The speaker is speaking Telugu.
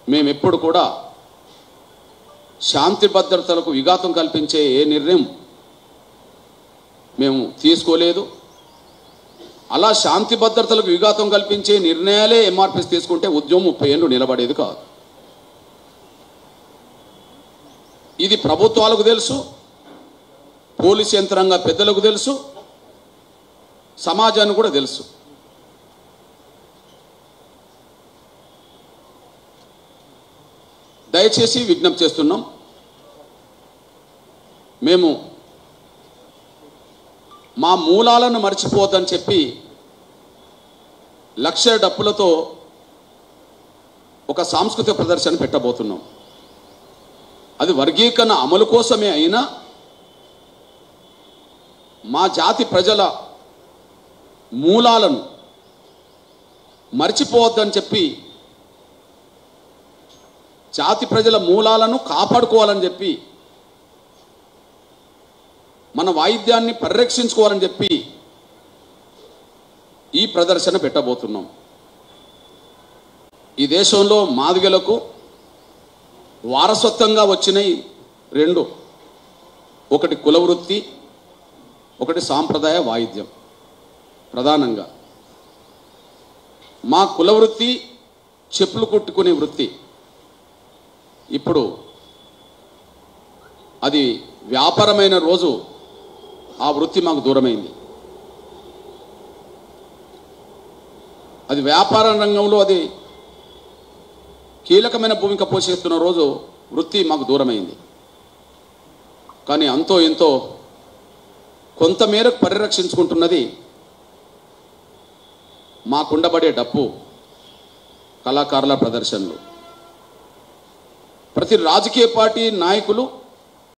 మేము ఎప్పుడు కూడా శాంతి భద్రతలకు విఘాతం కల్పించే ఏ నిర్ణయం మేము తీసుకోలేదు. అలా శాంతి భద్రతలకు విఘాతం కల్పించే నిర్ణయాలే ఎంఆర్పిఎస్ తీసుకుంటే ఉద్యమం 30 ఏళ్ళు నిలబడేది కాదు. ఇది ప్రభుత్వాలకు తెలుసు, పోలీస్ యంత్రాంగ పెద్దలకు తెలుసు, సమాజానికి కూడా తెలుసు. దయచేసి విజ్ఞప్తి చేస్తున్నాం, మేము మా మూలాలను మర్చిపోవద్దని చెప్పి లక్ష డప్పులతో ఒక సాంస్కృతిక ప్రదర్శన పెట్టబోతున్నాం. అది వర్గీకరణ అమలు కోసమే అయినా మా జాతి ప్రజల మూలాలను మర్చిపోవద్దని చెప్పి, జాతి ప్రజల మూలాలను కాపాడుకోవాలని చెప్పి, మన వాయిద్యాన్ని పరిరక్షించుకోవాలని చెప్పి ఈ ప్రదర్శన పెట్టబోతున్నాం. ఈ దేశంలో మాదిగలకు వారసత్వంగా వచ్చినాయి 2, ఒకటి కుల వృత్తి, ఒకటి సాంప్రదాయ వాయిద్యం. ప్రధానంగా మా కుల వృత్తి చెప్పులు కుట్టుకునే వృత్తి. ఇప్పుడు అది వ్యాపారమైన రోజు ఆ వృత్తి మాకు దూరమైంది. అది వ్యాపార రంగంలో అది కీలకమైన భూమిక పోషిస్తున్న రోజు వృత్తి మాకు దూరమైంది. కానీ అంతో ఎంతో కొంతమేరకు పరిరక్షించుకుంటున్నది మాకుండబడే డప్పు కళాకారుల ప్రదర్శనలు. ప్రతి రాజకీయ పార్టీ నాయకులు